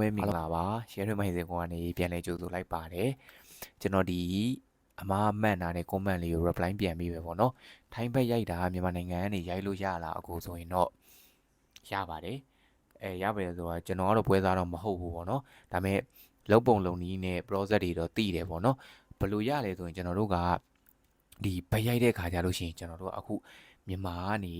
မဲမင်္ဂလာပါရှယ်ထွေးမိုင်းစင်ကနေပြန်လဲကြိုဆိုလိုက်ပါတယ်ကျွန်တော်ဒီအမားမှန်တာနဲ့ comment လေးကို reply ပြန်ပြီးပဲပေါ့နော်ထိုင်းဘက်ရိုက်တာမြန်မာနိုင်ငံကနေရိုက်လို့ရလားအခုဆိုရင်တော့ရပါတယ်ရပါတယ်ဆိုတော့ကျွန်တော်ကတော့ပွဲစားတော့မဟုတ်ဘူးပေါ့နော်ဒါပေမဲ့လုံပုံလုံနည်းနဲ့ process တွေတော့သိတယ်ပေါ့နော်ဘယ်လိုရလဲဆိုရင်ကျွန်တော်တို့ကဒီဘက်ရိုက်တဲ့ခါကြလို့ရှိရင်ကျွန်တော်တို့ကအခုမြန်မာကနေ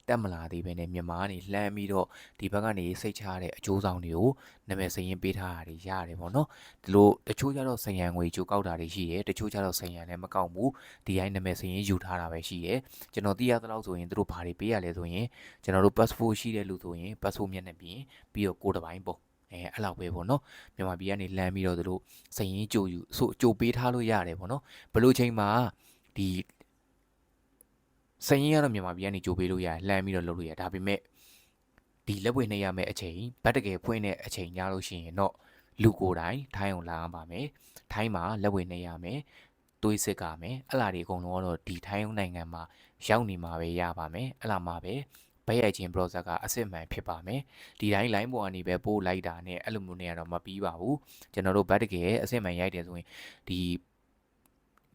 တက်မလာသေးပဲနဲ့မြန်မာကနေလှမ်းပြီးတော့ဒီဘက်ကနေစိတ်ချရတဲ့အကျိုးဆောင်တွေကိုနာမည်စာရင်းပေးထားတာတွေရတယ်ပေါ့နော်ဒီလိုတချို့ကျတော့ဆယံငွေကြိုကောက်တာတွေရှိတယ်တချို့ကျတော့ဆယံလည်းမကောက်ဘူးဒီတိုင်းနာမည်စာရင်းယူထားတာပဲရှိတယ်ကျွန်တော်သိရသလောက်ဆိုရင်သူတို့ဘာတွေပေးရလဲဆိုရင်ကျွန်တော်တို့ passport ရှိတဲ့လူဆိုရင် passport မျက်နှာပြင်ပြီးတော့ကိုယ်တစ်ပိုင်းပုံအဲ့လောက်ပဲပေါ့နော်မြန်မာပြည်ကနေလမ်းပြီးတော့သူတို့စရင်ကြိုယူဆိုကြိုပေးထားလို့ရတယ်ပေါ့နော်ဘလို့ချိန်မှာဒီစရင်ကတော့မြန်မာပြည်ကနေကြိုပေးလို့ရတယ်လှမ်းပြီးတော့လုပ်လို့ရဒါပေမဲ့ဒီလက်ပွေနှိပ်ရမယ့်အချိန်ဗတ်တကယ်ဖွင့်တဲ့အချိန်ညလို့ရှိရင်တော့လူကိုယ်တိုင်ထိုင်းအောင်လာရပါမယ်ထိုင်းမှာလက်ပွေနှိပ်ရမယ်တွေးစစ်ကမယ်အဲ့လာတွေအကုန်လုံးကတော့ဒီထိုင်းနိုင်ငံမှာရောက်နေမှာပဲရပါမယ်အဲ့လာမှာပဲဘက်ရိုက်ခြင်း process ကအစစ်မှန်ဖြစ်ပါမယ်ဒီတိုင်း line ပေါ်ကနေပဲပို့လိုက်တာနဲ့အဲ့လိုမျိုးနဲ့ကတော့မပြီးပါဘူးကျွန်တော်တို့ဗတ်တကယ်အစစ်မှန်ရိုက်တယ်ဆိုရင်ဒီ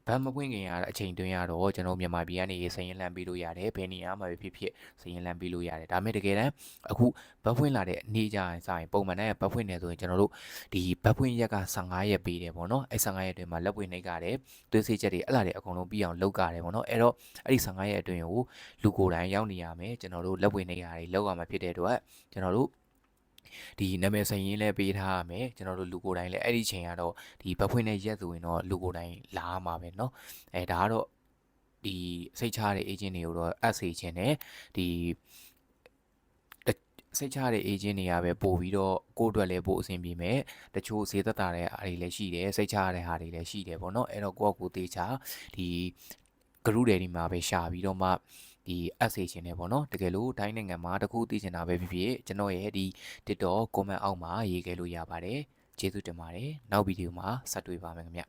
ဘတ်မပွင့်ခင်ရအချိန်တွင်းရတော့ကျွန်တော်မြန်မာပြည်ကနေစရင်လန့်ပေးလို့ရတယ်ဘယ်နေရာမှာပဲဖြစ်ဖြစ်စရင်လန့်ပေးလို့ရတယ်ဒါပေမဲ့တကယ်တမ်းအခုဘတ်ဖွင့်လာတဲ့နေ့ကျရင်စရင်ပုံမှန်နဲ့ဘတ်ဖွင့်နေဆိုရင်ကျွန်တော်တို့ဒီဘတ်ဖွင့်ရက်က15ရက်ပေးတယ်ပေါ့နော်အဲ15ရက်အတွင်းမှာလက်ပွင့်နှိပ်ကြတယ်သွေးဆေးချက်တွေအဲ့လာတွေအကုန်လုံးပြီးအောင်လုပ်ကြတယ်ပေါ့နော်အဲ့တော့အဲ့ဒီ15ရက်အတွင်းကိုလူကိုယ်တိုင်ရောက်နေရမယ်ကျွန်တော်တို့လက်ပွင့်နှိပ်ကြတွေလောက်ရမှာဖြစ်တဲ့အတွက်ကျွန်တော်တို့ဒီနာမည်စာရင်းလည်းပေးထားရမယ်ကျွန်တော်တို့လူကိုယ်တိုင်လည်းအဲ့ဒီချိန်ကတော့ဒီဘတ်ဖွင့်တဲ့ရက်ဆိုရင်တော့လူကိုယ်တိုင်လာရမှာပဲเนาะဒါကတော့ဒီစိတ်ချတဲ့ agent တွေကိုတော့ add စေခြင်းနဲ့ဒီစိတ်ချတဲ့ agent တွေကပဲပို့ပြီးတော့ကိုယ့်အတွက်လည်းပို့အဆင်ပြေမယ်တချို့ဈေးသက်သာတဲ့အားတွေလည်းရှိတယ်စိတ်ချရတဲ့ဟာတွေလည်းရှိတယ်ပေါ့နော်အဲ့တော့ကိုယ့်အကူသေးချာဒီ group တွေဒီမှာပဲရှာပြီးတော့မှဒီ essay ရှင်နေပေါ့နော်တကယ်လို့တိုင်းနိုင်ငံမှာတခုသိချင်တာပဲဖြစ်ဖြစ်ကျွန်တော်ရဲ့ဒီ TikTok comment အောက်မှာရေးခဲ့လို့ရပါတယ်ကျေးဇူးတင်ပါတယ်နောက်ဗီဒီယိုမှာဆက်တွေ့ပါမယ်ခင်ဗျ